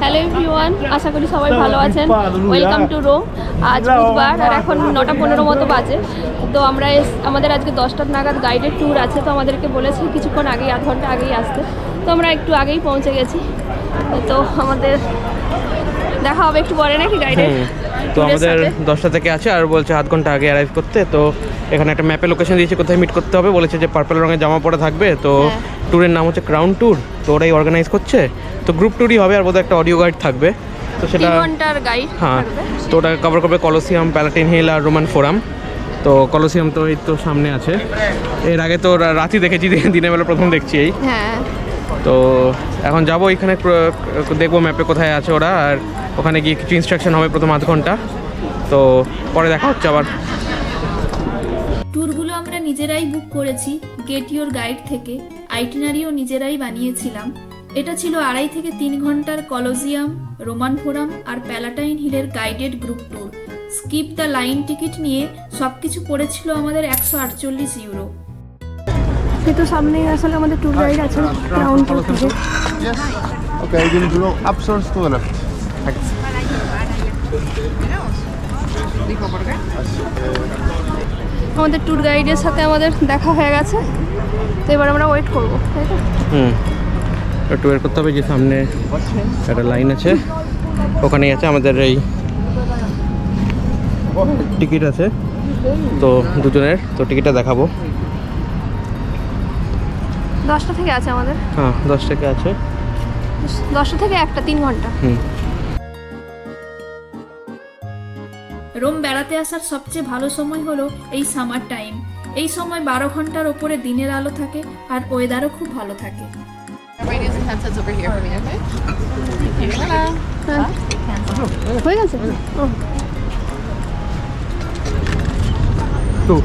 Hello everyone, আশা করি সবাই ভালো আছেন। Welcome to Rome. আজ বুধবার আর এখন 9:15 মতো বাজে। তো আমাদের আজকে 10টা নাগাদ গাইডেড ট্যুর আছে। তো আমাদেরকে বলেছে কিছুক্ষণ আগেই, আধ ঘন্টা আগেই আসতে। তো আমরা একটু আগেই পৌঁছে গেছি। তো আমাদের দেখা হবে একটু পরে নাকি গাইডেড। তো আমাদের 10টা থেকে আছে আর বলছে আধ ঘন্টা আগে অ্যারাইভ করতে। তো এখানে একটা ম্যাপে লোকেশন দিয়েছে কোথায় মিট করতে হবে। বলেছে যে পার্পল রঙের জামা পরে থাকবে। তো ট্যুরের নাম হচ্ছে ক্রাউন ট্যুর। তো ওরাই অর্গানাইজ করছে। তো গ্রুপ ট্যুরই হবে আর বোধহয় একটা অডিও গাইড থাকবে। তো সেটা 3 ঘন্টার গাইড থাকবে। তো ওটা কভার করবে কলোসিয়াম, প্যালাটিন হিল আর রোমান ফোরাম। তো কলোসিয়াম তো এই তো সামনে আছে। এর আগে তো রাতি দেখেছি, দিনের বেলা প্রথম দেখছি এই। হ্যাঁ, তো এখন যাবো এখানে দেখবো ম্যাপে কোথায় আছে ওরা, আর ওখানে গিয়ে কিছু ইনস্ট্রাকশন হবে প্রথম আধ ঘন্টা। তো পরে দেখা হচ্ছে আবার। ট্যুরগুলো আমরা নিজেরাই বুক করেছি গেট ইউর গাইড থেকে। আইটিনারিও নিজেরাই বানিয়েছিলাম। এটা ছিল 2.5 থেকে 3 ঘন্টার কলোজিয়াম, রোমান ফোরাম আর প্যালাটাইন হিলের guided group tour. Skip the line ticket নিয়ে সবকিছু পড়েছিল আমাদের 148 ইউরো। কিন্তু সামনেই আসলে আমাদের ট্যুর গাইড আছে ক্রাউন ট্যুর থেকে। Okay, you can go upstairs to the left. আমাদের ট্যুর গাইডের সাথে আমাদের দেখা হয়ে গেছে। তো এবার আমরা ওয়েট করবো, তাই তো? একটু ওয়েট করতে হবে। যে সামনে একটা লাইন আছে, ওখানেই আছে আমাদের এই টিকিট আছে। তো দুজনের তো টিকিটটা দেখাবো। 10টা থেকে আছে আমাদের। হ্যাঁ, 10 থেকে আছে। 10টা থেকে 1টা, 3 ঘন্টা। রোম বেড়াতে আসার সবচেয়ে ভালো সময় হলো এই সামার টাইম। এই সময় 12 ঘন্টার ওপরে দিনের আলো থাকে আর ওয়েদারও খুব ভালো থাকে। হয়ে গেছে। তো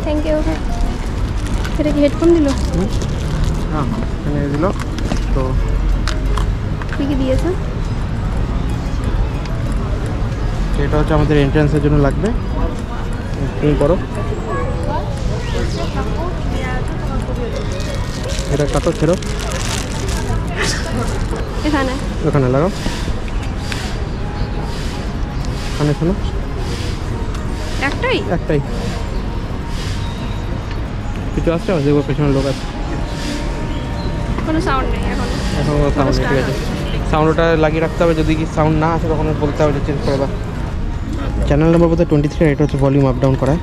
থ্যাংক ইউ। এটা কি হেডফোন দিল? হ্যাঁ, এখানে দিল। তো কি কি দিয়েছে? এটা হচ্ছে আমাদের এন্ট্রান্সের জন্য লাগবে। তুমি করো, এটা কাটো, ছেড়ো, এখানে ওখানে লাগাও, এখানে শোনো। একটাই একটাই কিছু আসছে, দেখবো পেছনের লোক আছে। কোনো সাউন্ড নেই এখন। সাউন্ড ঠিক আছে, সাউন্ডটা লাগিয়ে রাখতে হবে। যদি কি সাউন্ড না আসে তখন বলতে হবে যে চেঞ্জ করে দাও। চ্যানেল নাম্বার বোধহয় 23। এটা হচ্ছে ভলিউম আপ ডাউন করা।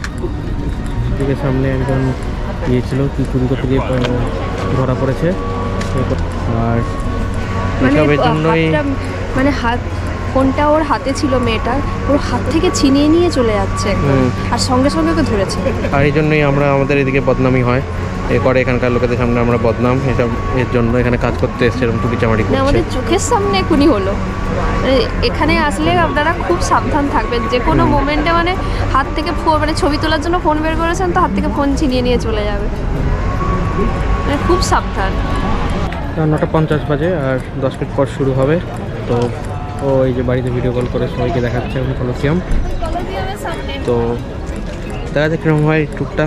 দিকে সামনে একজন ইয়ে ছিল, কি চুরি করতে গিয়ে ধরা পড়েছে। আর এসবের জন্যই মানে হাত, ফোনটা ওর হাতে ছিল, মেয়েটার ওর হাত থেকে ছিনিয়ে নিয়ে চলে যাচ্ছে আর সঙ্গে সঙ্গে ওকে ধরেছে। আর এই জন্যই আমাদের এদিকে বদনামি হয়। করে এখানকার লোকেদের সামনে আমরা বদনাম, এসব এর জন্য এখানে কাজ করতে এসছে এরকম চুরি চামারি করছে। আমাদের চোখের সামনে খুনি হলো। এখানে আসলে আপনারা খুব সাবধান থাকবেন। যে কোনো মোমেন্টে মানে হাত থেকে ফোন, মানে ছবি তোলার জন্য ফোন বের করেছেন তো হাত থেকে ফোন ছিনিয়ে নিয়ে চলে যাবে। মানে খুব সাবধান। 9:50 বাজে আর 10 মিনিট পর শুরু হবে। তো ও এই যে বাড়িতে ভিডিও কল করে সবাইকে দেখাচ্ছে এখন কলোসিয়াম। তো দেখা যাক কিরকম হয় ট্যুরটা।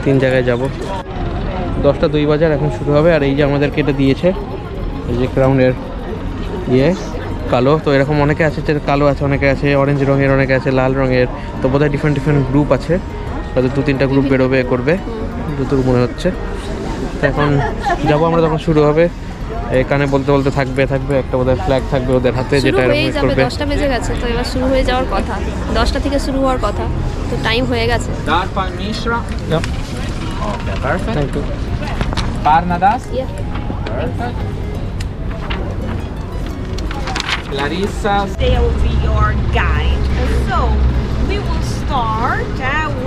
3 জায়গায় যাব। 10:02 বাজে এখন শুরু হবে। আর এই যে আমাদেরকে এটা দিয়েছে, এই যে ক্রাউনের ইয়ে কালো। তো এরকম অনেকে আছে যে কালো আছে, অনেকে আছে অরেঞ্জ রঙের, অনেকে আছে লাল রঙের। তো বোধহয় ডিফারেন্ট গ্রুপ আছে। হয়তো 2-3টা গ্রুপ বেরোবে করবে, যতটুকু মনে হচ্ছে। তো এখন যাবো আমরা, তখন শুরু হবে। এখানে বলতে বলতে থাকবে একটা বোধহয় ফ্ল্যাগ থাকবে ওদের হাতে, যেটা করবে। 10টা বেজে গেছে, তো এবার শুরু হয়ে যাওয়ার কথা। 10টা থেকে শুরু হওয়ার কথা, তো টাইম হয়ে গেছে। Thank you. Barnadas? Yeah. Perfect. Larissa. They will be your guide. So we will start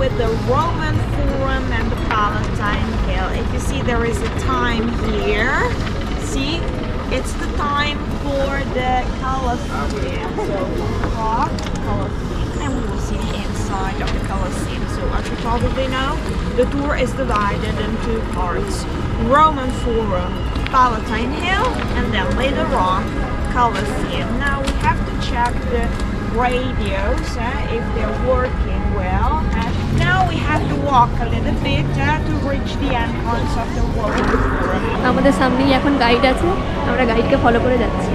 with the Roman Forum and the Palatine Hill. If you see, there is a time here. See, it's the time for the Colosseum. So we'll walk the Colosseum and we will see the inside of the Colosseum. So as you probably know, the tour is divided in 2 parts. Roman Forum, Palatine Hill, and then later on Colosseum. Now we have to check the radios if they're working well. Now we have to walk a little bit to reach the entrance of the Roman Forum. আমাদের সামনেই এখন guide আছে, আমরা গাইডকে follow করে যাচ্ছি।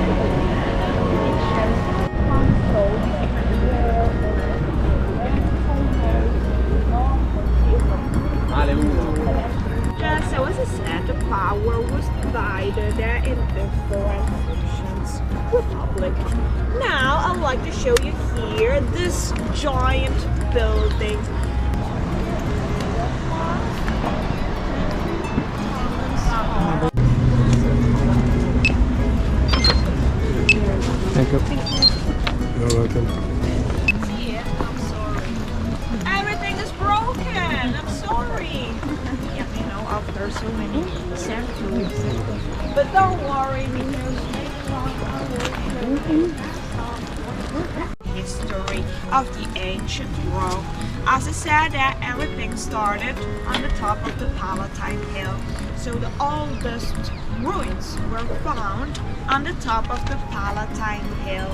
So as I said, the power was divided in different sections. Republic. Now I'd like to show you here this giant building. Thank you. You're welcome. I'm sorry. Everything is broken. I'm sorry. Yeah, you know, after so many centuries. But don't worry, because history of the ancient Rome. As I said, everything started on the top of the Palatine Hill. So the oldest ruins were found on the top of the Palatine Hill.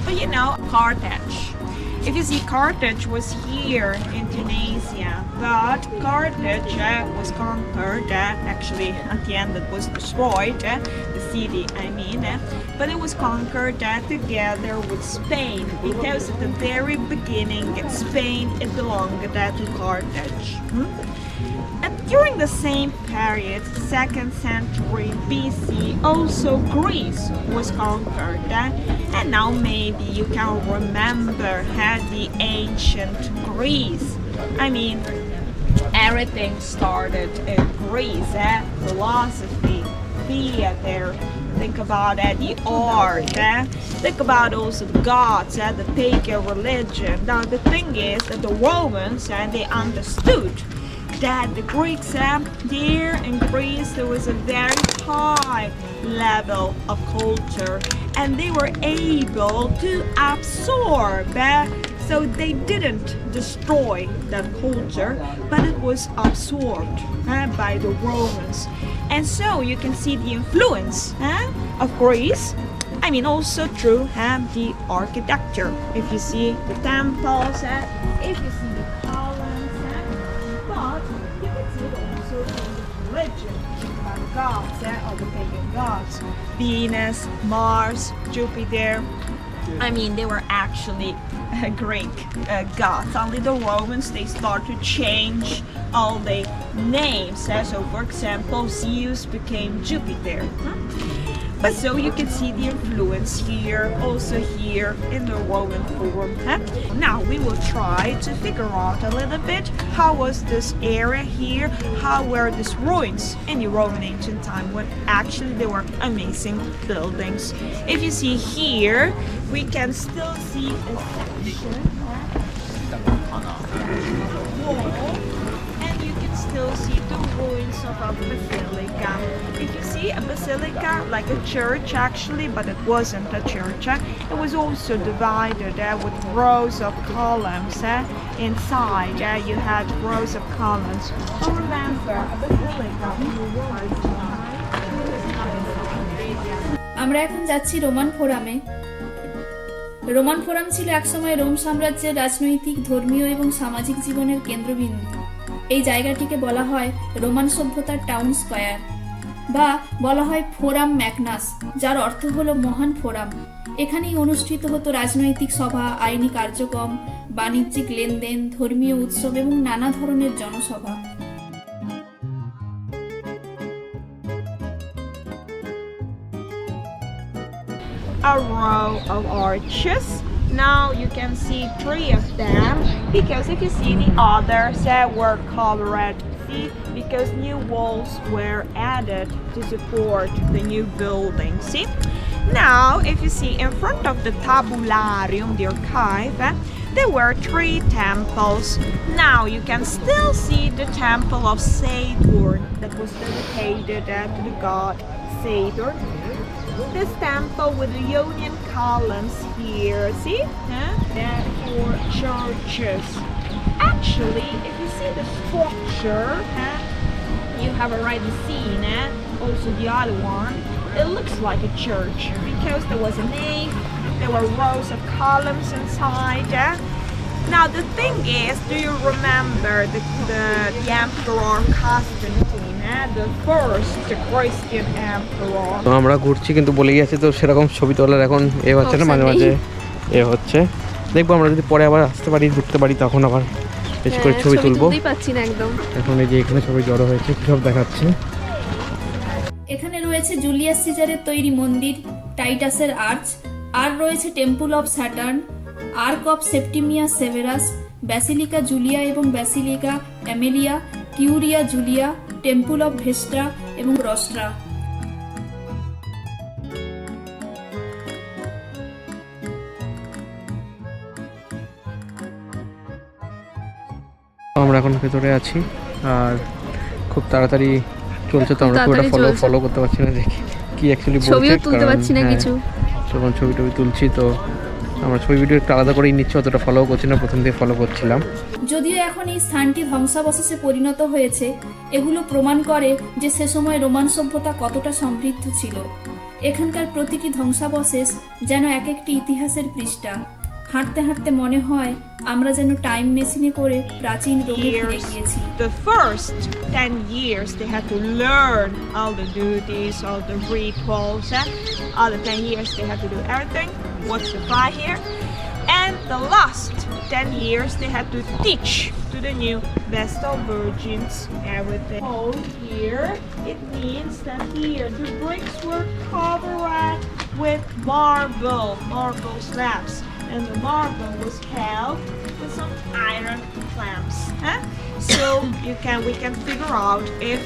But you know, Carthage. If you see, Carthage was here in Tunisia, but Carthage was conquered. Actually, at the end it was destroyed, the city, I mean. But it was conquered together with Spain, because at the very beginning, Spain, it belonged to Carthage. And during the same period, 2nd century BC, also Greece was conquered. And now maybe you can remember the ancient Greece. I mean, everything started in Greece. Philosophy, theater, think about the art, think about also the gods, the pagan religion. Now the thing is that the Romans, they understood that the Greeks, there in Greece, there was a very high level of culture, and they were able to absorb, so they didn't destroy that culture, but it was absorbed by the Romans. And so you can see the influence of Greece. I mean, also through the architecture. If you see the temples, if you see the columns, but you can see it also in the religion, by the gods, or the pagan gods. Venus, Mars, Jupiter. I mean, they were actually Greek gods. Only the Romans, they start to change all the names. So, for example, Zeus became Jupiter. But so you can see the influence here, also here in the Roman Forum. Now we will try to figure out a little bit how was this area here, how were these ruins in the Roman ancient time, when actually they were amazing buildings. If you see here, we can still see a section wall, and you can still see the ruins of a basilica. If you see a basilica, like a church actually, but it wasn't a church. It was also divided with rows of columns. Inside, you had rows of columns. Oh, remember, a basilica was আমরা এখন যাচ্ছি Roman ফোরামে। Roman forum ছিল একসময় Rome সাম্রাজ্যের রাজনৈতিক, ধর্মীয় এবং সামাজিক জীবনের কেন্দ্রবিন্দু। এই জায়গাটিকে বলা হয় রোমান সভ্যতার টাউন স্কয়ার, বা বলা হয় ফোরাম ম্যাগনাস, যার অর্থ হলো মহান ফোরাম। এখানেই অনুষ্ঠিত হতো রাজনৈতিক সভা, আইনি কার্যক্রম, বাণিজ্যিক লেনদেন, ধর্মীয় উৎসব এবং নানা ধরনের জনসভা। A row of arches. Now you can see 3 of them, because if you see the others were covered, see, because new walls were added to support the new building. See, now if you see in front of the tabularium, the archive, there were 3 temples. Now you can still see the temple of Saturn that was dedicated to the god Saturn. This temple with the Ionian columns here, see? There are 4 churches. Actually, if you see the structure, you have already seen also the other one. It looks like a church, because there was a nave, There were rows of columns inside. Now the thing is, do you remember the Emperor Constantine, the first Christian emperor? তো আমরা ঘুরছি কিন্তু বলে গেছি, তো সেরকম ছবি তোলার এখন হচ্ছে না, মাঝে মাঝে হচ্ছে। দেখবো আমরা যদি পরে আবার আসতে পারি, ঘুরতে পারি, তখন আবার বেশি করে ছবি তুলবো। পাচ্ছি না একদম। এখন এই যে এখানে সবাই জড়ো হয়েছে, কি সব দেখাচ্ছে। এখানে রয়েছে জুলিয়াস সিজারের তৈরি মন্দির, টাইটাসের আর্চ, আর রয়েছে Temple of Saturn, Arch of Septimius Severus, Basilica Julia এবং Basilica Aemilia, Curia Julia, Temple of Vesta এবং রস্ট্রা। আমরা এখন ভেতরে আছি আর খুব তাড়াতাড়ি চলছে, তো আমরা খুব একটা ফলো করতে পারছি না, দেখি কি অ্যাকচুয়ালি বলছে, ছবিও তুলতে পারছি না কিছু। যখন ছবি তুলছি তো আমরা ছবি ভিডিও একটু আলাদা করেই নিচ্ছি, অতটা ফলো করছি না, প্রথম থেকে ফলো করছিলাম। যদিও এখন এই স্থানটি ধ্বংসাবশেষে পরিণত হয়েছে, এগুলো প্রমাণ করে যে সে সময় রোমান সভ্যতা কতটা সমৃদ্ধ ছিল। এখানকার প্রতিটি ধ্বংসাবশেষ যেন এক একটি ইতিহাসের পৃষ্ঠা। হাঁটতে হাঁটতে মনে হয় আমরা যেন টাইম মেশিনে করে প্রাচীন রোমে ফিরে গিয়েছি। The first 10 years they had to learn all the duties, all the rituals. All the 10 years they had to do everything, watch the fire here. And the last 10 years they had to teach to the new Vestal virgins everything. Oh, here it means that here the bricks were covered with marble slabs. And the marble was held with some iron clamps. So we can figure out if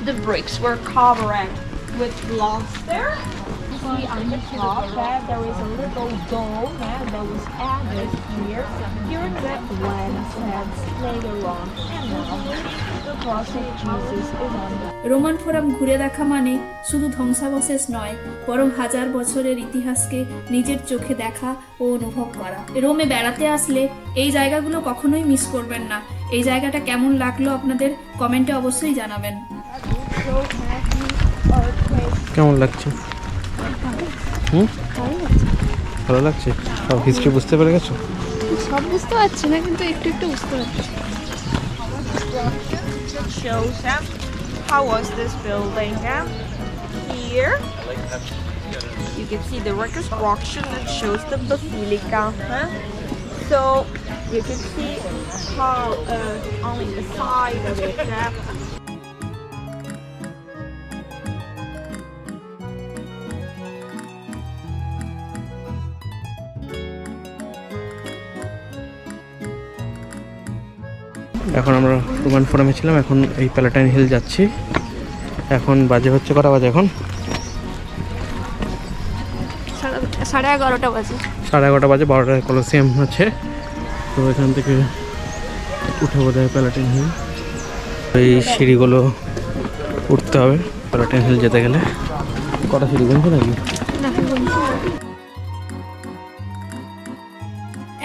the bricks were covered with plaster. See on the top there is a little dome that was added here during the Renaissance later on. And now the cross of Jesus is on the Roman forum ঘুরে দেখা মানে শুধু ধ্বংসাবশেষ নয়, বরং হাজার বছরের ইতিহাসকে নিজের চোখে দেখা ও অনুভব করা। রোমে বেড়াতে আসলে এই জায়গাগুলো কখনোই মিস করবেন না। এই জায়গাটা কেমন লাগলো আপনাদের কমেন্টে অবশ্যই জানাবেন। কেমন লাগছে? ভালো লাগছে? সব হিস্ট্রি বুঝতে পেরে গেছো? সব বুঝতে পারছি না, কিন্তু একটু একটু বুঝতে পারছি। Shows how was this building. Here you can see the reconstruction that shows the basilica. So you can see how only the side of it. এখন আমরা রোমান ফোরামে ছিলাম, এখন এই প্যালাটাইন হিল যাচ্ছি। এখন বাজে হচ্ছে কটা বাজে? এখন 11:30 বাজে। 11:30 বাজে। 12টায় কলোসিয়াম আছে, তো এখান থেকে উঠে বোধ হয় প্যালাটাইন হিল। এই সিঁড়িগুলো উঠতে হবে প্যালাটাইন হিল যেতে গেলে। কটা সিঁড়ি গুনছো নাকি?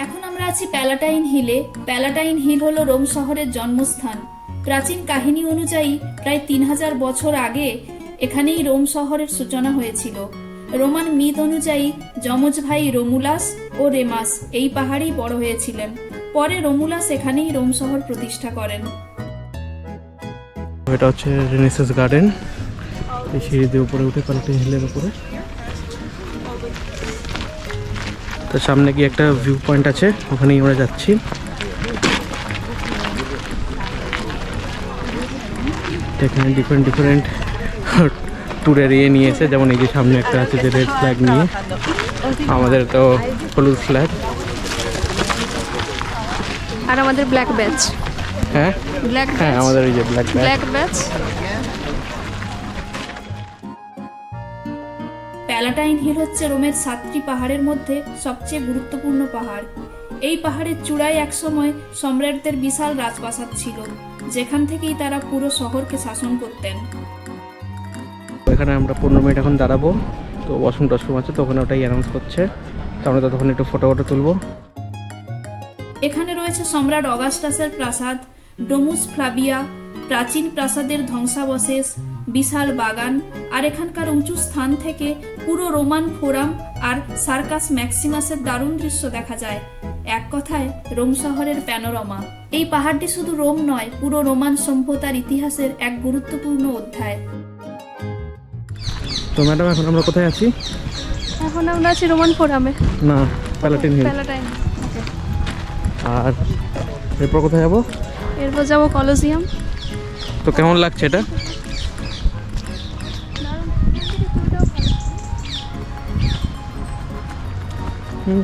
এখন আমরা আছি প্যালাটাইন হিলে। প্যালাটাইন হিল হলো রোম শহরের জন্মস্থান। প্রাচীন কাহিনী অনুযায়ী প্রায় 3000 বছর আগে এখানেই রোম শহরের সূচনা হয়েছিল। রোমান মিথ অনুযায়ী যমজ ভাই রোমুলাস ও রেমাস এই পাহাড়েই বড় হয়েছিলেন। পরে রোমুলাস এখানেই রোম শহর প্রতিষ্ঠা করেন। এটা হচ্ছে রেনেসাঁস গার্ডেন। এই সিঁড়ি দিয়ে উপরে উঠে প্যালাটাইন হিলের উপরে, তার সামনে গিয়ে একটা ভিউ পয়েন্ট আছে, ওখানেই আমরা যাচ্ছি। এখানে ডিফারেন্ট ট্যুরের নিয়ে এসে, যেমন এই যে সামনে একটা আছে যে রেড ফ্ল্যাগ নিয়ে, আমাদের তো হলুদ ফ্ল্যাগ, আর আমাদের ব্ল্যাক ব্যাচ। হ্যাঁ আমাদের এই যে ব্ল্যাক ব্যাচ। প্যালাটাইন হিল হচ্ছে রোমের 7টি পাহাড়ের মধ্যে সবচেয়ে গুরুত্বপূর্ণ পাহাড়। এই পাহাড়ের চূড়ায় একসময় সম্রাটদের বিশাল রাজপ্রাসাদ ছিল, যেখান থেকেই তারা পুরো শহরকে শাসন করতেন। এখানে আমরা 15 মিনিট এখন দাঁড়াবো, তো ওয়াশরুম টশরুম আছে, তো ওখানে ওটাই অ্যানাউন্স করছে, তো আমরা ততক্ষণ একটু ফটো তুলবো। এখানে রয়েছে সম্রাট অগাস্টাসের প্রাসাদ, ডোমুস ফ্লাভিয়া, প্রাচীন প্রাসাদের ধ্বংসাবশেষ, বিশাল বাগান আর এখানকার উঁচু স্থান থেকে পুরো রোমান ফোরাম আর সার্কাস ম্যাক্সিমাসের দারুণ দৃশ্য দেখা যায়। এক কথায় রোম শহরের প্যানোরামা। এই পাহাড়টি শুধু রোম নয়, পুরো রোমান সভ্যতার ইতিহাসের এক গুরুত্বপূর্ণ অধ্যায়। তো ম্যাডাম এখন আমরা কোথায় আছি? এখন আমরা আছি রোমান ফোরামে। না, প্যালাটিন হিল। প্যালাটাইন। ওকে। আর এরপর কোথায় যাবো? এরপর যাবো কলোসিয়াম। তো কেমন লাগছে এটা?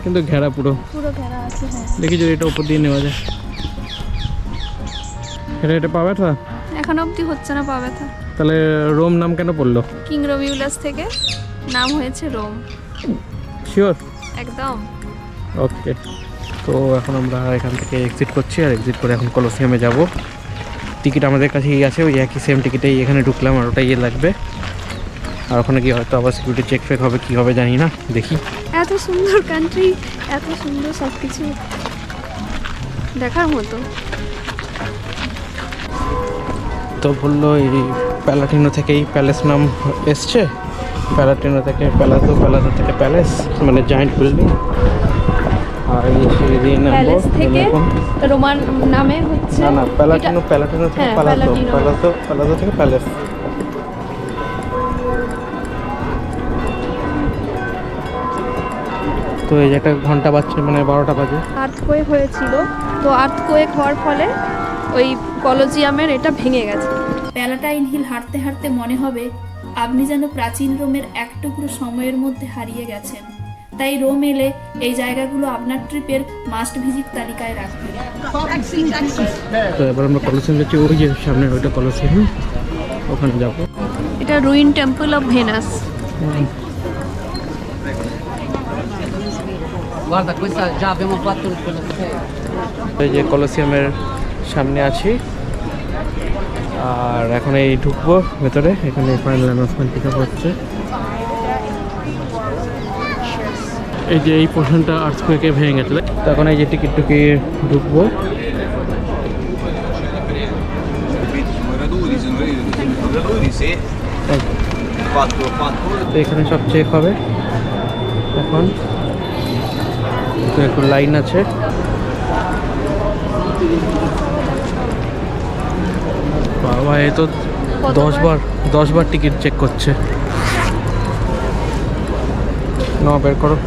কিন্তু ঘেরা পুরো ঘেরা আছে। হ্যাঁ, দেখি যদি এটা উপর দিয়ে নেওয়া যায়। এটা পা ব্যথা এখন অবধি হচ্ছে না পা ব্যথা। তাহলে রোম নাম কেন পড়লো? কিং রোমিউলাস থেকে নাম হয়েছে রোম। শিওর? একদম। ওকে, তো এখন আমরা এখান থেকে এক্সিট করছি, আর এক্সিট করে এখন কলোসিয়ামে যাব। টিকিট আমাদের কাছেই আছে, ওই একই সেম টিকিটেই এখানে ঢুকলাম, আর ওটাই লাগবে। আর ওখানে গিয়ে হয়তো আবার সিকিউরিটি চেক ফেক হবে, কী হবে জানি না, দেখি। এত সুন্দর কান্ট্রি, এত সুন্দর সব কিছু দেখার মতো। তো বললো এই প্যালাটিনো থেকেই প্যালেস নাম এসছে, প্যালাটিনো থেকে প্যালাতো, প্যালাতো থেকে প্যালেস, মানে জায়েন্ট বিল্ডিং। আর এই সিঁড়ি দিয়ে নামবো প্যালেস থেকে এখন। রোমান নামে হচ্ছে না প্যালাটিনো, প্যালাটিনো থেকে হ্যাঁ, প্যালাতো, প্যালাটিনো। প্যালাতো, প্যালাতো থেকে প্যালেস। তো এই যে একটা ঘন্টা বাজছে, মানে 12টা বাজে। আর্থকোয়েক হয়েছিল, তো আর্থকোয়েক হওয়ার ফলে ওই কলোজিয়ামের এটা ভেঙে গেছে। প্যালাটাইন হিল হাঁটতে হাঁটতে মনে হবে আপনি যেন প্রাচীন রোমের এক টুকরো সময়ের মধ্যে হারিয়ে গেছেন। তাই রোম এলে এই জায়গাগুলো আপনার ট্রিপের মাস্ট ভিজিট তালিকায় রাখবেন। তো এবার আমরা কলোসিয়াম যাচ্ছি, ওই যে সামনে ওইটা কলোসিয়াম, ওখানে যাব। এটা ruin temple of venous. Guarda, questa già abbiamo fatto il এই যে কলোসিয়ামের সামনে আছি, আর এখন এই ঢুকবো ভেতরে। এখানে ফাইনাল অ্যানাউন্সমেন্ট পিক আপ হচ্ছে। এই যে এই পোর্শনটা আর্থকোয়েকে ভেঙে গেছে, তো এখন এই যে টিকিট ঢুকিয়ে ঢুকবো। তো এখানে সব চেক হবে এখন, তো একটু লাইন আছে। বাবা, এ তো 10 বার টিকিট চেক করছে। না, বের করো।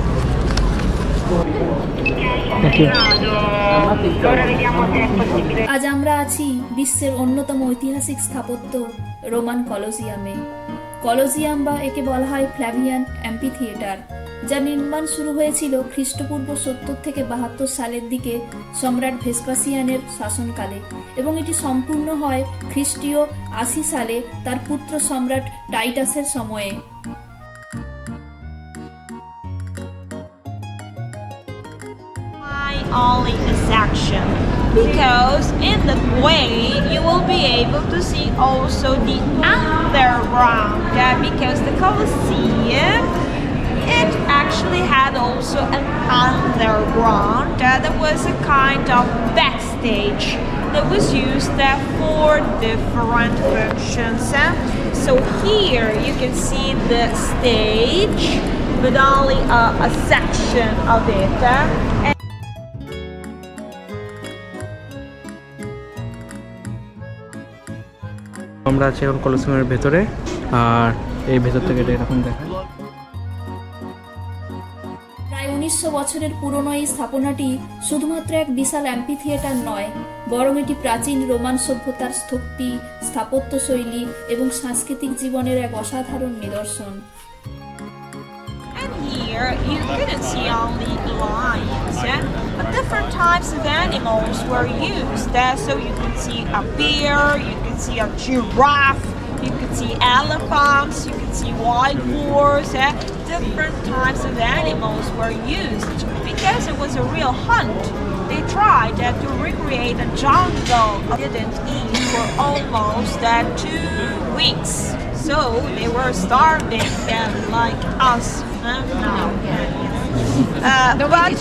আজ আমরা আছি বিশ্বের অন্যতম ঐতিহাসিক স্থাপত্য রোমান কলোসিয়ামে। কলোসিয়াম বা একে বলা হয় ফ্ল্যাভিয়ান অ্যাম্পি থিয়েটার, যার নির্মাণ শুরু হয়েছিল খ্রিস্টপূর্ব 70 থেকে 72 সালের দিকে সম্রাট ভেসপাসিয়ানের শাসনকালে, এবং এটি সম্পূর্ণ হয় খ্রিস্টীয় 80 সালে তার পুত্র সম্রাট টাইটাসের সময়ে। Only a section, because in that way you will be able to see also the underground, because the Colosseum, it actually had also an underground that was a kind of backstage that was used for different functions. So here you can see the stage, but only a section of it. আমরা আছি এখন কলোসিয়ামের ভেতরে, আর এই ভেতর থেকে এটা এরকম দেখায়। প্রায় 1900 বছরের পুরনো এই স্থাপনাটি শুধুমাত্র এক বিশাল অ্যাম্পি থিয়েটার নয়, বরং এটি প্রাচীন রোমান সভ্যতার স্থপতি, স্থাপত্যশৈলী এবং সাংস্কৃতিক জীবনের এক অসাধারণ নিদর্শন। Here you couldn't see only lions, but different types of animals were used. So you could see a bear, you could see a giraffe, you could see elephants, you could see wild boars. Different types of animals were used because it was a real hunt. They tried to recreate a jungle. They didn't eat for almost 2 weeks. So they were starving like us now. But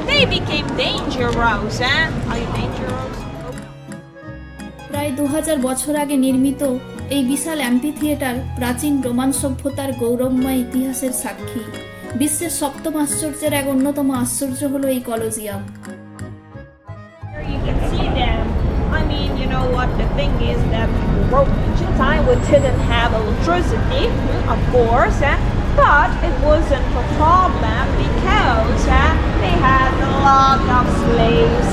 they became dangerous. Are you dangerous? প্রায় 2000 বছর আগে নির্মিত এই বিশাল amphi theatre প্রাচীন Roman সভ্যতার গৌরবময় ইতিহাসের সাক্ষী। বিশ্বের সপ্তম আশ্চর্যের এক অন্যতম আশ্চর্য হলো এই Colosseum. You can see them. I mean, you know what, the thing is that ancient time we didn't have electricity, of course, but it wasn't a problem because they had a lot of slaves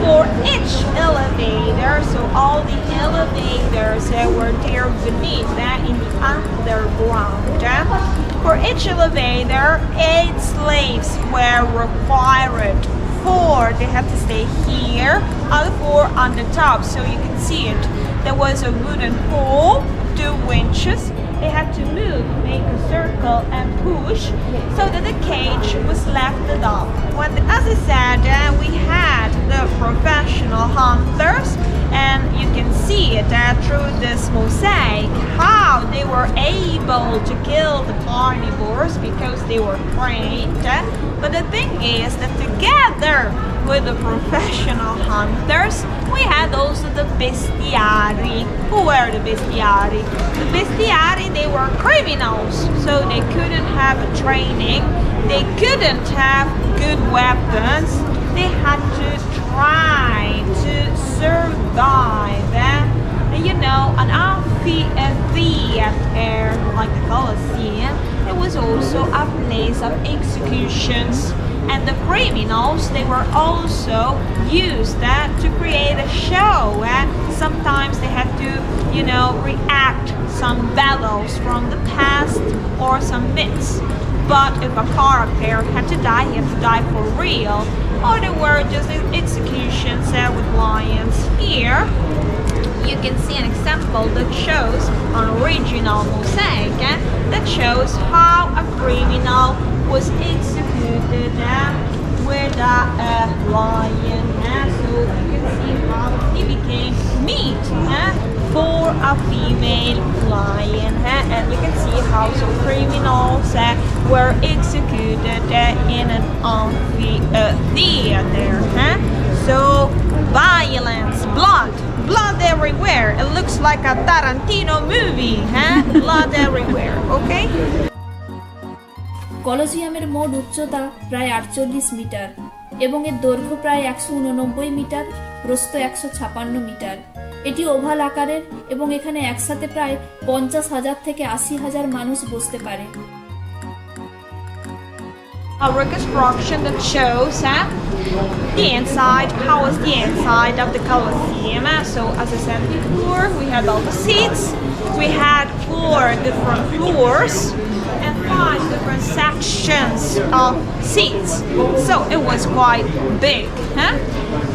for each elevator. So all the elevators were there beneath in the underground. For each elevator, 8 slaves were required. 4 they had to stay here, other 4 on the top, so you can see it. There was a wooden pole, 2 winches. They had to move, make a circle and push so that the cage was lifted up. As I said, we had the professional hunters, and you can see it through this mosaic how they were able to kill the carnivores because they were trained. But the thing is that together with the professional hunters, we had also the bestiari. Who were the bestiari? The bestiari, they were criminals, so they couldn't have a training, they couldn't have good weapons, they had to try to survive. You know, an amphitheater like the Colosseum, it was also a place of executions, and the criminals, they were also used to create a show. Sometimes they had to, you know, react some battles from the past or some myths. But if a character had to die, he had to die for real, or there were just executions with lions. Here you can see an example that shows an original mosaic that shows how a criminal was executed with a lion. So you can see how he became meat for a female lion, and you can see how some criminals were executed in an amphitheater. So violence, blood everywhere. It looks like a Tarantino movie, blood everywhere, okay? কলোজিয়ামের মোট উচ্চতা প্রায় 48 metre এবং এর দৈর্ঘ্য প্রায় 189 metre, প্রস্থ 156 metre. এটি oval আকারের এবং এখানে একসাথে প্রায় 50,000 থেকে 80,000 মানুষ বসতে পারে। A reconstruction that shows the inside, how was the inside of the Colosseum. So as I said before, we had all the seats, we had 4 different floors and 5 different sections of seats, so it was quite big.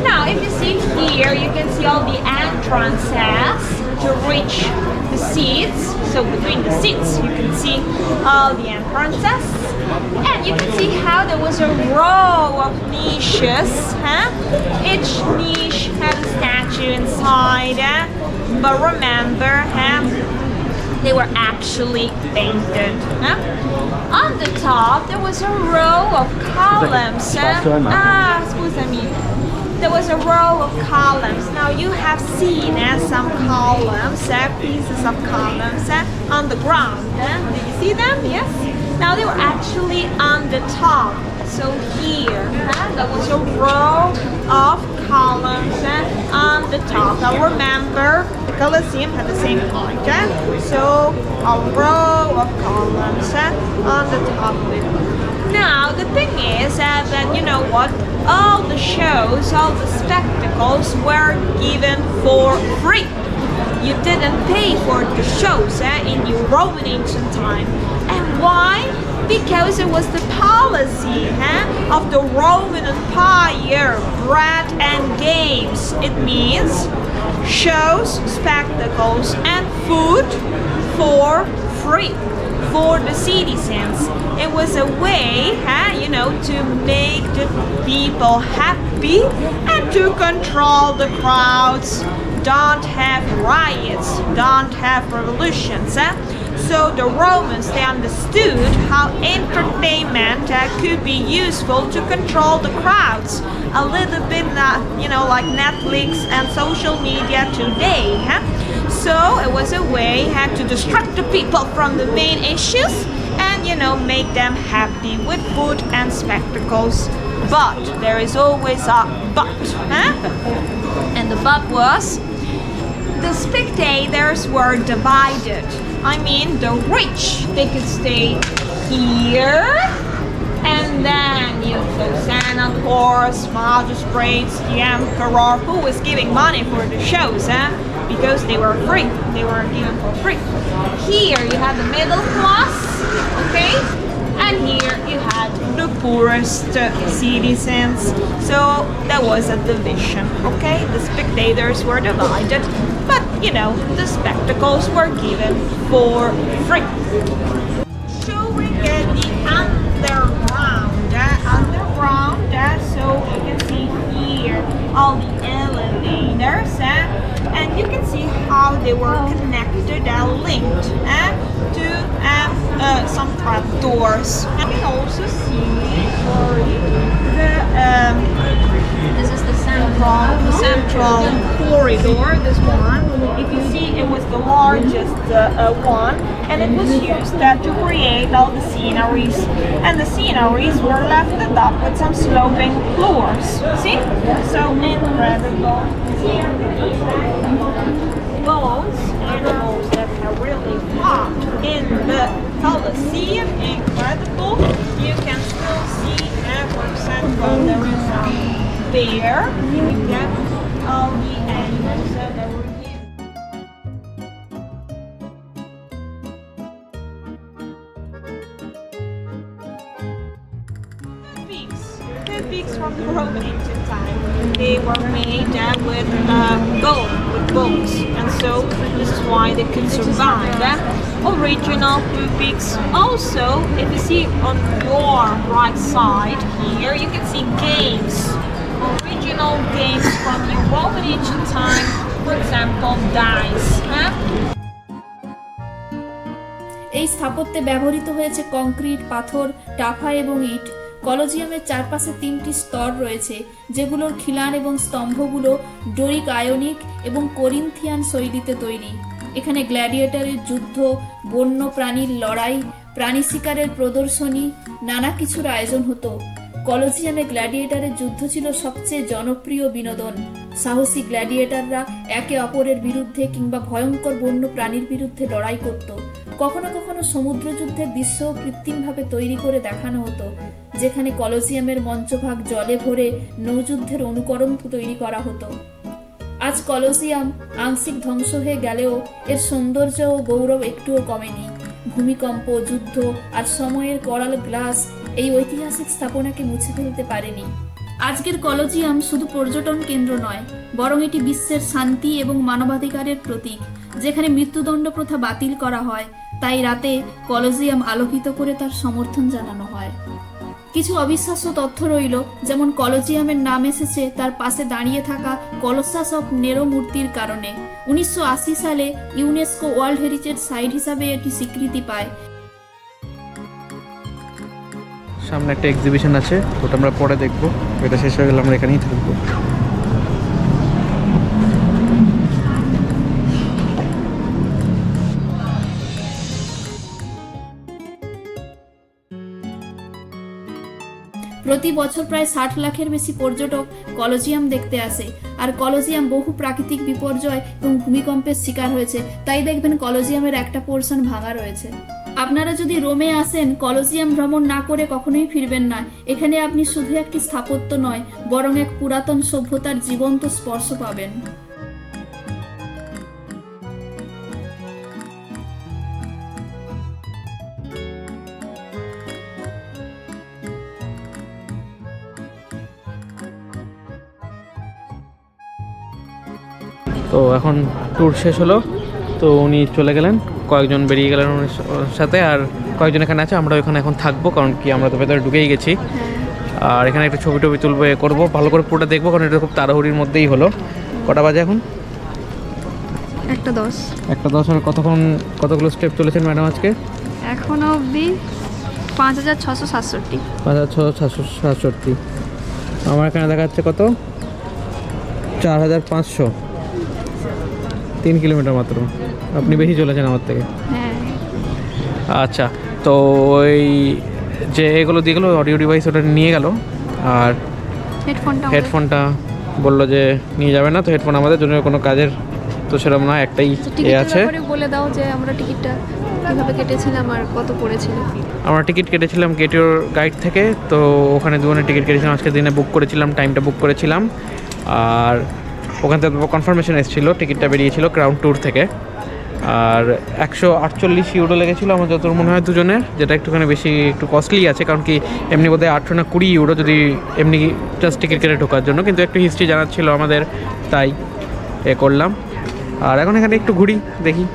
Now if you see here, you can see all the entrances to reach the seats. So between the seats you can see all the entrances, and you can see how there was a row of niches. Each niche had a statue inside, but remember, they were actually painted. On the top there was a row of columns. Scusami. There was a row of columns. Now you have seen some columns, pieces of columns on the ground. Did you see them? Yes. Now they were actually on the top. So here, there was a row of columns on the top. Now remember, the Colosseum had the same height. So a row of columns on the top of it. Now the thing is that you know what? All the shows, all the spectacles were given for free. You didn't pay for the shows in the Roman ancient time. And why? Because it was the policy of the Roman Empire, bread and games. It means shows, spectacles and food for free for the citizens. It was a way, you know, to make the people happy and to control the crowds. Don't have riots, don't have revolutions. So the Romans, they understood how entertainment could be useful to control the crowds. A little bit, like Netflix and social media today. So it was a way to distract the people from the main issues and, make them happy with food and spectacles. But there is always a but. And the but was the spectators were divided. I mean, the rich, they could stay here, and then the senators, magistrates, the emperor, who was giving money for the shows, because they were free. They were given for free. Here you have the middle class, okay? And here you had the poorest citizens. So there was a division, okay? The spectators were divided, but the spectacles were given for free. Showing the underground, so you can see here all the elevators, and you can see how they were connected and linked to some trap doors. And you can also see this is the central corridor, this one. If you see, it was the largest one, and it was used to create all the sceneries. And the sceneries were lifted up with some sloping floors. See? So incredible. Here, those animals that have really fought in the Colosseum, incredible. You can still see, for example, there is a bear. You get all the animals that were here. The pigs from the Roman ancient time. They were made with gold, with bones, and so this is why they could survive. Original pigs. Also, if you see on your right side here, you can see games. Original games from the Roman ancient time. For example, dice. এই স্থাপত্যে ব্যবহৃত হয়েছে concrete, পাথর, টাফা এবং ইট। কলোজিয়ামের চারপাশে 3টি স্তর রয়েছে, যেগুলোর খিলান এবং স্তম্ভগুলো ডোরিক আয়নিক এবং করিন্থিয়ান শৈলীতে তৈরি। এখানে গ্ল্যাডিয়েটরের যুদ্ধ, বন্য প্রাণীর লড়াই, প্রাণী শিকারের প্রদর্শনী, নানা কিছুর আয়োজন হতো। কলোজিয়ামে গ্ল্যাডিয়েটরের যুদ্ধ ছিল সবচেয়ে জনপ্রিয় বিনোদন। সাহসী গ্ল্যাডিয়েটররা একে অপরের বিরুদ্ধে কিংবা ভয়ঙ্কর বন্য প্রাণীর বিরুদ্ধে লড়াই করত। কখনো কখনো সমুদ্র যুদ্ধের দৃশ্যও কৃত্রিমভাবে তৈরি করে দেখানো হতো, যেখানে কলোজিয়ামের মঞ্চভাগ জলে ভরে নৌযুদ্ধের অনুকরণ তৈরি করা হতো। আজ কলোসিয়াম আংশিক ধ্বংস হয়ে গেলেও এর সৌন্দর্য ও গৌরব একটুও কমেনি। ভূমিকম্প, যুদ্ধ আর সময়ের করাল গ্লাস এই ঐতিহাসিক স্থাপনাকে মুছে ফেলতে পারেনি। আজকের কলোজিয়াম শুধু পর্যটন কেন্দ্র নয়, বরং এটি বিশ্বের শান্তি এবং মানবাধিকারের প্রতীক। যেখানে মৃত্যুদণ্ড প্রথা বাতিল করা হয়, তাই রাতে কলোজিয়াম আলোকিত করে তার সমর্থন জানানো হয়। কিছু অবিশ্বাস্য তথ্য রইল, যেমন কলোজিয়ামের নাম এসেছে তার পাশে দাঁড়িয়ে থাকা কলোসাস অফ নেরো মূর্তির কারণে। 1980 সালে ইউনেস্কো ওয়ার্ল্ড হেরিটেজ সাইট হিসাবে এটি স্বীকৃতি পায়। সামনে একটা এক্সিবিশন আছে, ওটা আমরা পরে দেখবো। এটা শেষ হয়ে গেলে আমরা এখানেই থাকবো। প্রতি বছর প্রায় 60 লাখের বেশি পর্যটক কলোজিয়াম দেখতে আসে। আর কলোজিয়াম বহু প্রাকৃতিক বিপর্যয় এবং ভূমিকম্পের শিকার হয়েছে, তাই দেখবেন কলোজিয়ামের একটা পোর্শন ভাঙা রয়েছে। আপনারা যদি রোমে আসেন, কলোজিয়াম ভ্রমণ না করে কখনোই ফিরবেন না। এখানে আপনি শুধু একটি স্থাপত্য নয়, বরং এক পুরাতন সভ্যতার জীবন্ত স্পর্শ পাবেন। তো এখন ট্যুর শেষ হলো, তো উনি চলে গেলেন, কয়েকজন বেরিয়ে গেলেন ওনার সাথে, আর কয়েকজন এখানে আছে। আমরা ওখানে এখন থাকবো, কারণ কি আমরা তো ভেতরে ঢুকেই গেছি। আর এখানে একটা ছবি টবি তুলবো, করবো, ভালো করে পুরোটা দেখবো, কারণ এটা খুব তাড়াহুড়ির মধ্যেই হলো। কটা বাজে এখন? একটা 10 একটা 10 আর কতগুলো স্টেপ চলেছেন ম্যাডাম আজকে? এখনো অবধি 5667। 5667। আমার এখানে দেখাচ্ছে কত, 4500। 3 কিলোমিটার মাত্র। আপনি বেশি চলেছেন আমার থেকে। হ্যাঁ। আচ্ছা, তো ওই যে এগুলো দিয়ে গেলো অডিও ডিভাইস, ওটা নিয়ে গেল। আর হেডফোনটা বললো যে নিয়ে যাবে না, তো হেডফোন আমাদের জন্য কোনো কাজের তো সেরকম না, একটাই এ আছে। বলে দাও যে আমরা টিকিটটা কিভাবে কেটেছিলাম আর কত পড়েছিল। আমরা টিকিট কেটেছিলাম গেটিওর গাইড থেকে, তো ওখানে দুজনের টিকিট কেটেছিলাম, আজকের দিনে বুক করেছিলাম, টাইমটা বুক করেছিলাম। আর ওখান থেকে কনফার্মেশন এসেছিলো, টিকিটটা বেরিয়েছিল ক্রাউন ট্যুর থেকে। আর 148 ইউরো লেগেছিলো আমার যত মনে হয় দুজনের, যেটা একটুখানি বেশি, একটু কস্টলি আছে, কারণ কি এমনি বোধহয় 18 না 20 ইউরো যদি এমনি জাস্ট টিকিট কেটে ঢোকার জন্য, কিন্তু একটু হিস্ট্রি জানার ছিল আমাদের, তাই এ করলাম। আর এখন এখানে একটু ঘুরি, দেখি।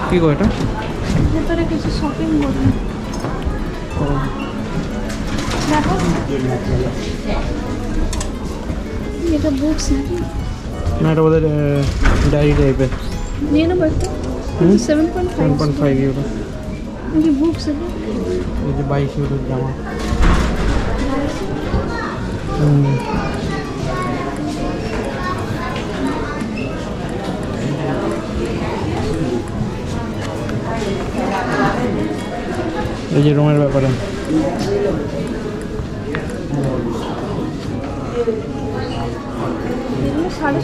কি গো এটা? ভেতরে কিছু শপিং করবে। দেখো এটা বুকস নাকি? না, এটা ওদের ডায়েরি টাইপের। নিয়ে নেবো একটা 7.5 ইউরো। কি বুকস এটা? এই যে 22 ইউরোর জামা। এই যে রোমের ব্যাপারে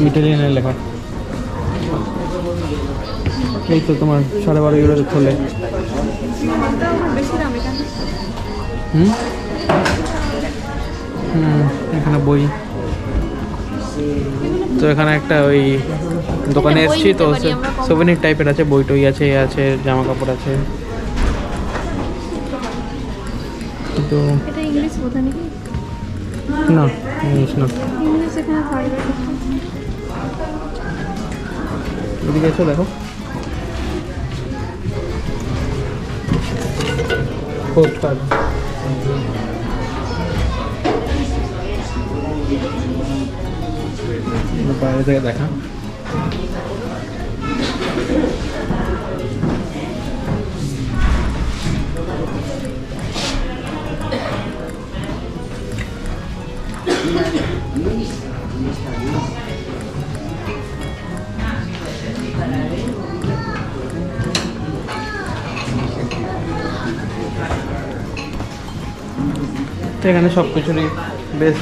ইটালিয়ানের লেখা। এই তো তোমার 12.5 ইউরোতে খোলে। এখানে বই, তো এখানে একটা ওই দোকানে এসেছি, তো সোভেনির টাইপের আছে, বই টই আছে, এ আছে, জামা কাপড় আছে। কিন্তু এটা ইংলিশ বোধহয় নাকি? না, ইংলিশ না। ইংলিশ এখানে থাকবে। এদিকে এসো, দেখো। পোস্টার। বাইরে থেকে দেখা। তো এখানে সব কিছুরই বেশ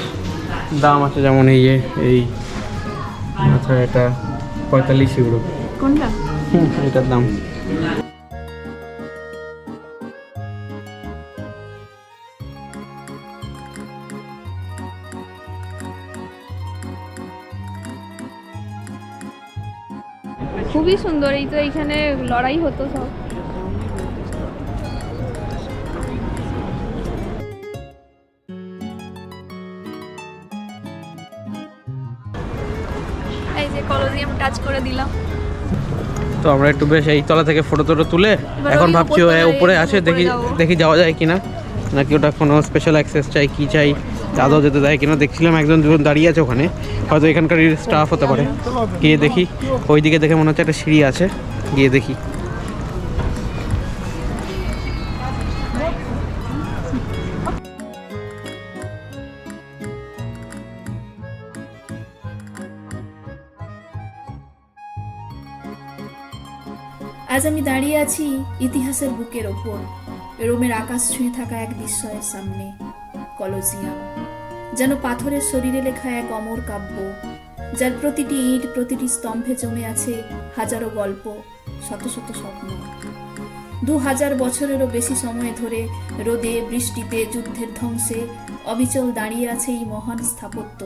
দাম আছে, যেমন এই আচ্ছা, এটা 45 ইউরো। কোনটা? এটার দাম। খুবই সুন্দর। এই তো এইখানে লড়াই হতো সব। এই যে কলোজিয়াম টাচ করে দিলাম। তো আমরা একটু বেশ এই তলা থেকে ফটো তুলে এখন ভাবছি ও উপরে আছে, দেখি যাওয়া যায় কিনা, নাকি ওটা কোনো স্পেশাল অ্যাক্সেস চাই, কি চাই, আদৌ যেতে দেয় কিনা। দেখছিলাম একজন দুজন দাঁড়িয়ে আছে ওখানে, হয়তো এখানকার স্টাফ হতে পারে। গিয়ে দেখি, ওই দিকে দেখে মনে হচ্ছে একটা সিঁড়ি আছে, গিয়ে দেখি। আজ আমি দাঁড়িয়ে আছি ইতিহাসের বুকের ওপর, রোমের আকাশ ছুঁয়ে থাকা এক বিস্ময়ের সামনে। কলোসিয়াম যেন পাথরের শরীরে লেখা এক অমর কাব্য, যার প্রতিটি ইট, প্রতিটি স্তম্ভে জমে আছে হাজারো গল্প, শত শত স্বপ্ন। 2000 বছরেরও বেশি সময় ধরে রোদে, বৃষ্টিতে, যুদ্ধের ধ্বংসে অবিচল দাঁড়িয়ে আছে এই মহান স্থাপত্য।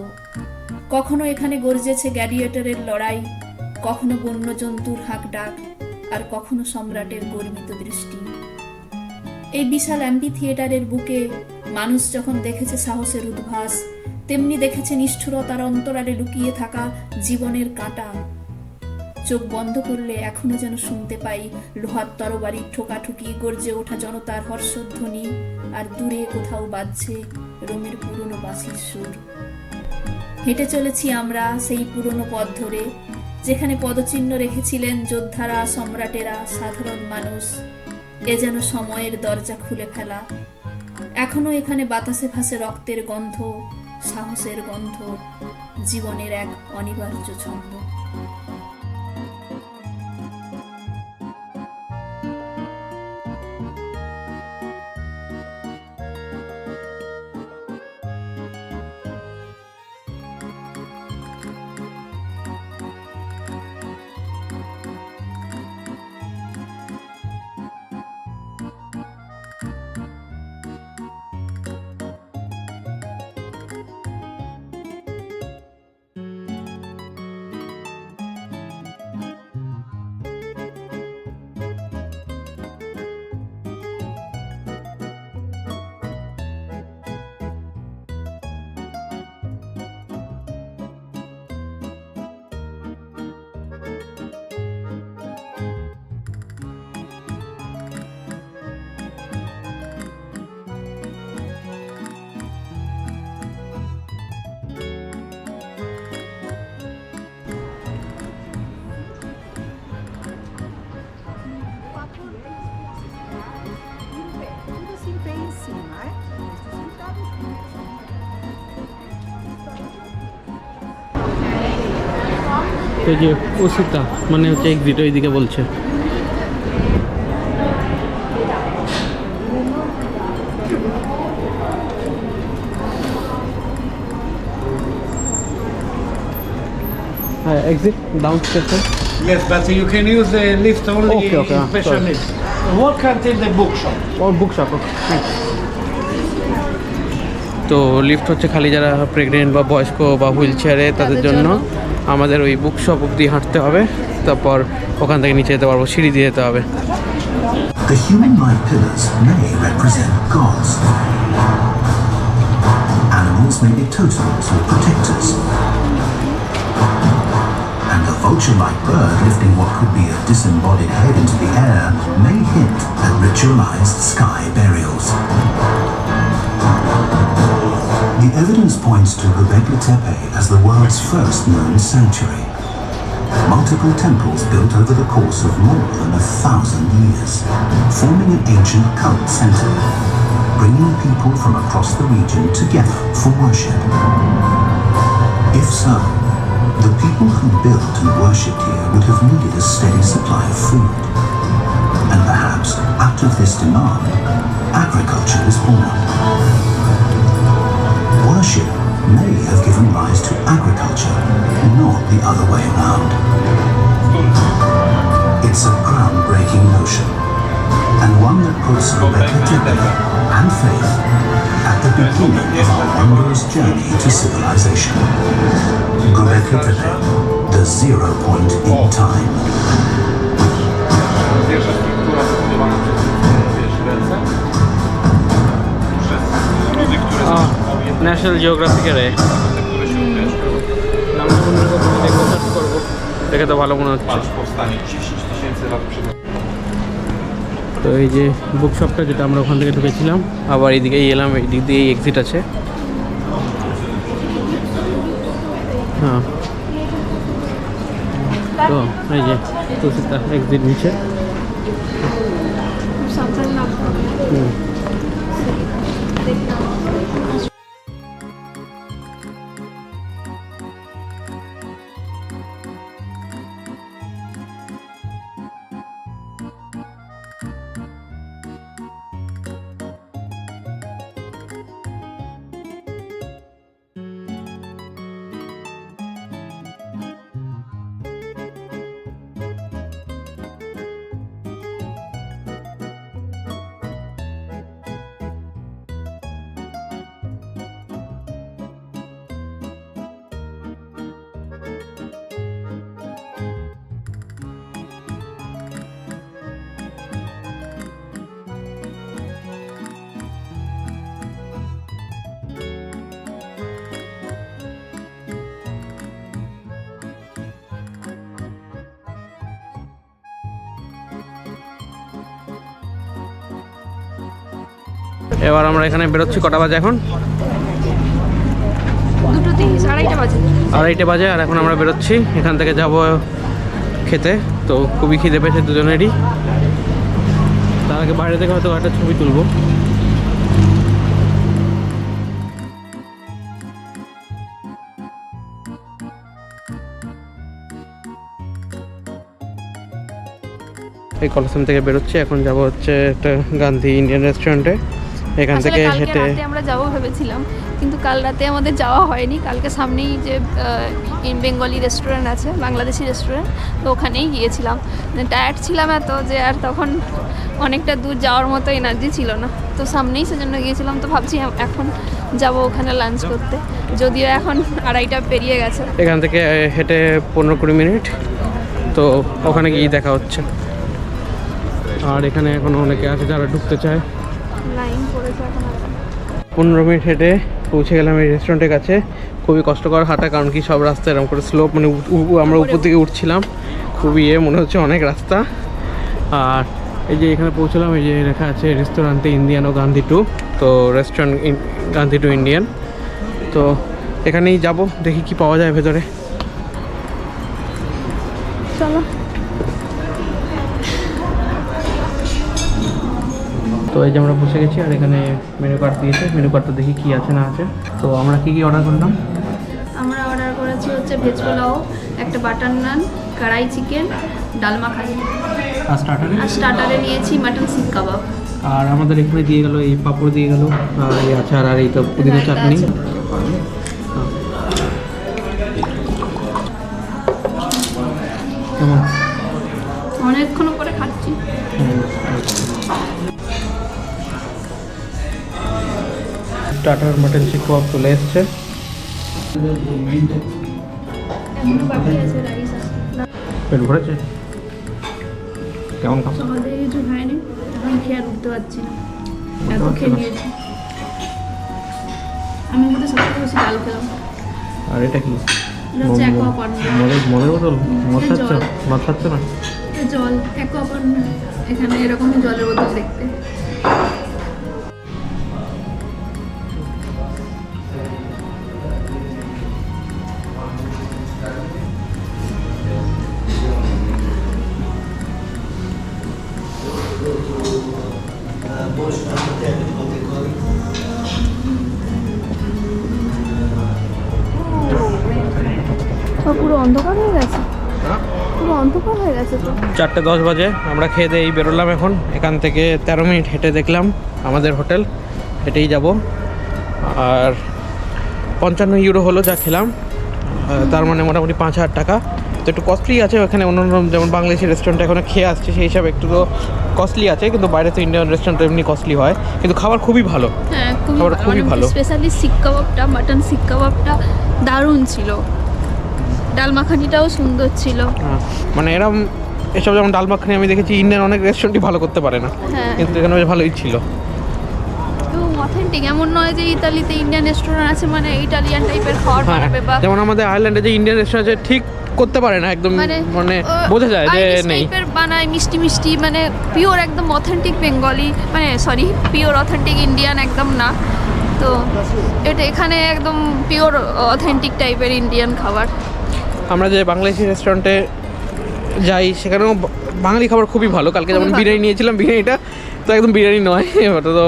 কখনো এখানে গর্জেছে গ্ল্যাডিয়েটরের লড়াই, কখনো বন্য জন্তুর হাঁক ডাক, আর কখনো সম্রাটের গর্বিত দৃষ্টি। এই বিশাল অ্যাম্পি থিয়েটারের বুকে মানুষ যখন দেখেছে সাহসের উদ্ভাস, তেমনি দেখেছে নিষ্ঠুরতার অন্তরালে লুকিয়ে থাকা জীবনের কাঁটা। চোখ বন্ধ করলে এখনো যেন শুনতে পাই লোহার তরবারির ঠোকাঠুকি, গর্জে ওঠা জনতার হর্ষধ্বনি, আর দূরে কোথাও বাজছে রোমের পুরনো বাঁশির সুর। হেঁটে চলেছি আমরা সেই পুরনো পথ ধরে, যেখানে পদচিহ্ন রেখেছিলেন যোদ্ধারা, সম্রাটেরা, সাধারণ মানুষ। এ যেন সময়ের দরজা খুলে ফেলা। এখনো এখানে বাতাসে ভাসে রক্তের গন্ধ, সাহসের গন্ধ, জীবনের এক অনিবার্য ছন্দ। এই যে ওসিতা মানে হচ্ছে এক্সিট ওইদিকে বলছে। Exit downstairs. Yes, but you can use the lift only Okay, okay, in special sorry. needs. Walk until the bookshop. Or bookshop. তো লিফট হচ্ছে খালি যারা প্রেগনেন্ট বা বয়স্ক বা হুইল চেয়ারে তাদের জন্য। আমাদের ওই বুকশপ অবধি হাঁটতে হবে, তারপর ওখান থেকে নিচে যেতে পারবো, সিঁড়ি দিয়ে যেতে হবে। The human-like pillars may represent gods. Animals may be totems or protectors. And a vulture-like bird lifting what could be a disembodied head into the air may hint at ritualized sky burials. The evidence points to Göbekli Tepe as the world's first known sanctuary. Multiple temples built over the course of more than 1,000 years, forming an ancient cult center, bringing people from across the region together for worship. If so, the people who built and worshipped here would have needed a steady supply of food. And perhaps out of this demand, agriculture was born. Worship may have given rise to agriculture, not the other way around. It's a groundbreaking notion, and one that puts Göbekli Tepe and faith at the beginning of our wondrous journey to civilization. Göbekli Tepe, the 0 point in time. National জিওগ্রাফিকারে দেখে তো ভালো মনে হচ্ছে। তো এই যে বুকশপটা যেটা আমরা ওখান থেকে ঢুকেছিলাম, আবার এইদিকেই এলাম, এই দিক দিয়ে এক্সিট আছে। হ্যাঁ, তো এই যে তুলসিতা এক্সিট নিচে। এবার আমরা এখানে বেরোচ্ছি। কটা বাজে এখন? 2:30, 2:30 বাজে। 2:30 বাজে। আর এখন আমরা বেরোচ্ছি, এখান থেকে যাব খেতে। তো খুবই খিদে পেয়েছে দুজনেরই। তার আগে বাইরে থেকে হয়তো একটা ছবি তুলবো। এই কলসিয়াম থেকে বেরোচ্ছি, এখন যাব হচ্ছে একটা গান্ধী ইন্ডিয়ান রেস্টুরেন্টে। এখান থেকে হেঁটে আমরা যাবো ভেবেছিলাম, কিন্তু কাল রাতে আমাদের যাওয়া হয়নি। কালকে সামনেই যে বেঙ্গলি রেস্টুরেন্ট আছে, বাংলাদেশি রেস্টুরেন্ট, তো ওখানেই গিয়েছিলাম। টায়ার্ড ছিলাম এত যে আর তখন অনেকটা দূর যাওয়ার মতো এনার্জি ছিল না, তো সামনেই সেজন্য গিয়েছিলাম। তো ভাবছি এখন যাব ওখানে লাঞ্চ করতে, যদিও এখন 2:30 পেরিয়ে গেছে। এখান থেকে হেঁটে 15-20 মিনিট, তো ওখানে গিয়ে দেখা হচ্ছে। আর এখানে এখন অনেকে আছে যারা ঢুকতে চায়। লাইন পড়েছে এখন। 15 মিনিট হেঁটে পৌঁছে গেলাম এই রেস্টুরেন্টের কাছে। খুবই কষ্টকর হাঁটা, কারণ কি সব রাস্তা এরকম করে স্লোপ, মানে আমরা উপর দিকে উঠছিলাম, খুবই মনে হচ্ছে অনেক রাস্তা। আর এই যে এখানে পৌঁছলাম, এই যে লেখা আছে রেস্টুরেন্টে ইন্ডিয়ান ও গান্ধী টু। তো রেস্টুরেন্ট গান্ধী টু ইন্ডিয়ান। তো এখানেই যাব, দেখি কি পাওয়া যায় ভেতরে। চলো। তো এই যে আমরা বসে গেছি, আর এখানে মেনু কার্ড দিয়েছে। মেনু কার্ডটা দেখি কি আছে না আছে। তো আমরা কি অর্ডার করলাম? আমরা অর্ডার করেছি হচ্ছে ভেজ পোলাও, একটা বাটার নান, কড়াই চিকেন, ডাল মাখানি, আর স্টার্টারে? আর স্টার্টারে নিয়েছি মাটন শিক কাবাব। আর আমাদের এখানে দিয়ে গেল এই পাঁপড় দিয়ে গেল, আর এই আচার, আর এই তো পুদিনা চাটনি। কেমন? অনেকক্ষণ পরে খাচ্ছি। স্টার্টার মাটন শিক কাবাব চলে এসছে। পেট ভরেছে? কেমন খাবো? সকালে কিছু খাইনি, এখন খেয়ে আর উঠতে পারছি না, এত খেয়ে নিয়েছি। আমি মধ্যে সবথেকে বেশি ডাল খেলাম। আর এটা কি? মদের বোতল? মদ খাচ্ছ? মদ খাচ্ছ না? জল, অ্যাকোয়াপার্ট। এখানে এরকমই জলের বোতল দেখতে। পুরো অন্ধকার হয়ে গেছে, পুরো অন্ধকার হয়ে গেছে তো। 4:10 বাজে। আমরা খেয়ে দিয়ে বেরোলাম এখন। এখান থেকে 13 মিনিট হেঁটে দেখলাম আমাদের হোটেল, হেঁটেই যাব। আর 55 ইউরো হলো যা খেলাম, তার মানে মোটামুটি 5,000 টাকা। তো একটু কস্টলি আছে ওখানে, অন্যান্য যেমন বাংলাদেশি রেস্টুরেন্টে এখানে খেয়ে আসছে, সেই হিসাবে একটু তো কস্টলি আছে, কিন্তু বাইরে তো ইন্ডিয়ান রেস্টুরেন্ট এমনি কস্টলি হয়, কিন্তু খাবার খুবই ভালো। হ্যাঁ, খাবার খুবই ভালো। স্পেশালি শিক কাবাবটা, মাটন শিক কাবাবটা দারুণ ছিল। ডাল মাখানিটাও সুন্দর ছিল। মানে এরকম এসব যেমন ডাল মাখানি আমি দেখেছি ইন্ডিয়ান অনেক রেস্টুরেন্টই ভালো করতে পারে না, কিন্তু এখানে বেশ ভালোই ছিল। অথেন্টিক, এমন নয় যে ইতালিতে ইন্ডিয়ান রেস্টুরেন্ট আছে মানে ইটালিয়ান টাইপের খাবার বানাবে, বা যেমন আমাদের আয়ারল্যান্ডে যে ইন্ডিয়ান রেস্টুরেন্ট আছে ঠিক করতে পারে না একদম, মানে বোঝা যায় যে নেই। বানায় মিষ্টি মিষ্টি, মানে পিওর একদম অথেন্টিক বেঙ্গলি, মানে সরি পিওর অথেন্টিক ইন্ডিয়ান একদম না। তো এটা এখানে একদম পিওর অথেন্টিক টাইপের ইন্ডিয়ান খাবার। আমরা যে বাংলাদেশি রেস্টুরেন্টে যাই সেখানেও বাঙালি খাবার খুবই ভালো। কালকে যেমন বিরিয়ানি নিয়েছিলাম, বিরিয়ানিটা তো একদম বিরিয়ানি নয়, ওটা তো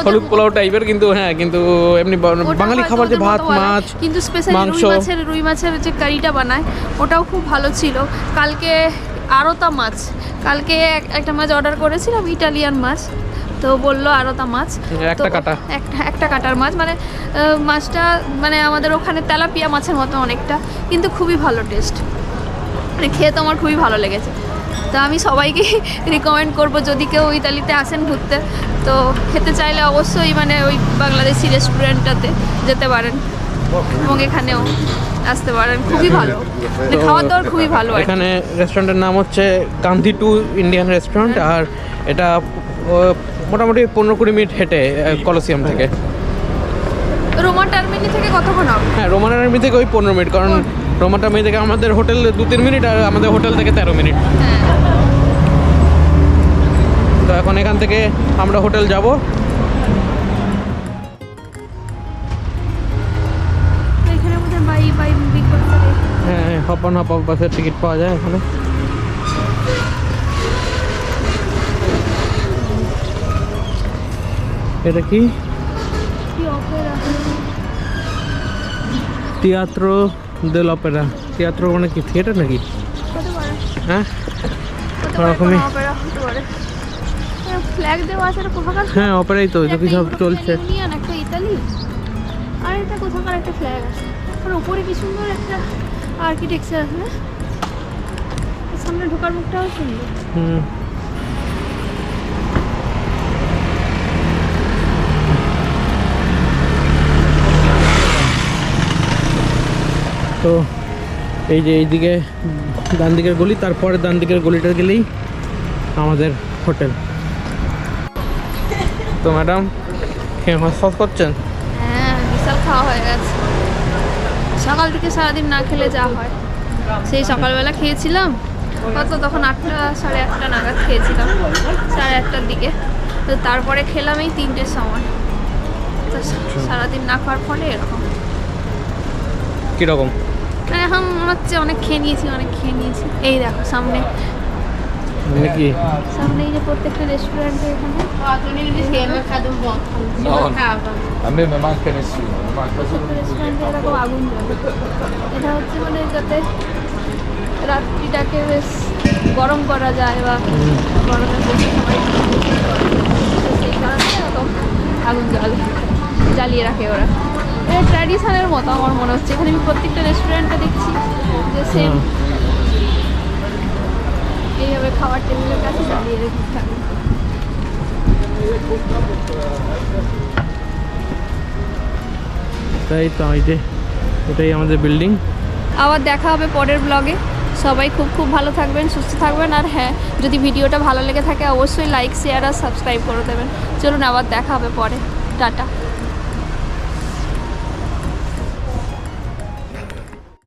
হলুদ পোলাও টাইপের, কিন্তু হ্যাঁ, কিন্তু এমনি বাঙালি খাবার যে ভাত, মাছ, কিন্তু স্পেশালি রুই মাছের যে কারিটা বানায় ওটাও খুব ভালো ছিল। কালকে আরতা মাছ, কালকে একটা মাছ অর্ডার করেছিলাম, ইটালিয়ান মাছ, তো বললো আরতা মাছ, একটা কাটার মাছ, মানে মাছটা মানে আমাদের ওখানে তেলাপিয়া মাছের মতো অনেকটা, কিন্তু খুবই ভালো টেস্ট, মানে খেয়ে তো আমার খুবই ভালো লেগেছে। তো আমি সবাইকে রিকমেন্ড করব, যদি কেউ ইতালিতে আসেন ঘুরতে, তো খেতে চাইলে অবশ্যই মানে ওই বাংলাদেশি রেস্টুরেন্টটাতে যেতে পারেন এবং এখানেও আসতে পারেন, খুবই ভালো, মানে খাওয়ার দাওয়ার খুবই ভালো। এখানে রেস্টুরেন্টের নাম হচ্ছে গান্ধী টু ইন্ডিয়ান রেস্টুরেন্ট, আর এটা মোটামুটি 15-20 মিনিট হেঁটে কলোসিয়াম থেকে। রোমা টার্মিনি থেকে কতক্ষণ হবে? হ্যাঁ, রোমান টার্মিনি থেকে ওই 15 মিনিট, কারণ রোমা টার্মিনি থেকে আমাদের হোটেল 2-3 মিনিট, আর আমাদের হোটেল থেকে 13 মিনিট। তো এখন এখান থেকে আমরা হোটেল যাব। এখানে মধ্যে বাই বিগ বাজারে হ্যাঁ, হপ অন হপ অফ বাসের টিকিট পাওয়া যায় এখানে। এটা কি? অপেরা, টিয়াত্রো দেল অপেরা। টিয়াত্রো মানে কি, থিয়েটার নাকি? হতে পারে, হ্যাঁ, হতে পারে, ওরকমই। কোনো অপেরা হতে পারে। ফ্ল্যাগ দেওয়া আছে, এটা কোথাকার? হ্যাঁ, অপেরাই তো, এটা কি সব চলছে। ইউনিয়ন, একটা ইতালি, আর এটা কোথাকার একটা ফ্ল্যাগ আছে। আর উপরে কি সুন্দর একটা আর্কিটেকচার আছে না? সামনে ঢোকার মুখটাও সুন্দর। হুম, তো এই যে এইদিকে ডান দিকের গলি, তারপরে ডান দিকের গলিটা গেলেই আমাদের হোটেল। তো ম্যাডাম খেয়ে হস করছেন? হ্যাঁ, বিশাল খাওয়া হয়ে গেছে। সকাল থেকে সারাদিন না খেলে যা হয়। সেই সকালবেলা খেয়েছিলাম কত, তখন 8টা 8:30 নাগাদ খেয়েছিলাম, 8:30টার দিকে। তো তারপরে খেলাম এই 3টের সময়। তো সারাদিন না খাওয়ার ফলে এরকম। কীরকম? মানে এখন মনে হচ্ছে অনেক খেয়ে নিয়েছি। এই দেখো সামনে মানে কি? সামনে এই যে প্রত্যেকটা রেস্টুরেন্টে এখানে A me non manca nessuno, non manca solo রেস্টুরেন্টে এরকম আগুন জ্বলে। এটা হচ্ছে মানে যাতে রাত্রিটাকে বেশ গরম করা যায় বা গরমের বেশি সময় সেই কারণে এরকম আগুন জ্বালিয়ে রাখে ওরা। এটা ট্র্যাডিশনের মতো আমার মনে হচ্ছে। এখানে আমি প্রত্যেকটা রেস্টুরেন্টে দেখছি যে সেম এইভাবে খাবার টেবিলের কাছে জ্বালিয়ে রেখে থাকে। তাই তো, এই যে এটাই আমাদের বিল্ডিং। আবার দেখা হবে পরের ব্লগে। সবাই খুব খুব ভালো থাকবেন, সুস্থ থাকবেন। আর হ্যাঁ, যদি ভিডিওটা ভালো লেগে থাকে অবশ্যই লাইক, শেয়ার আর সাবস্ক্রাইব করে দেবেন। চলুন আবার দেখা হবে পরে। টাটা।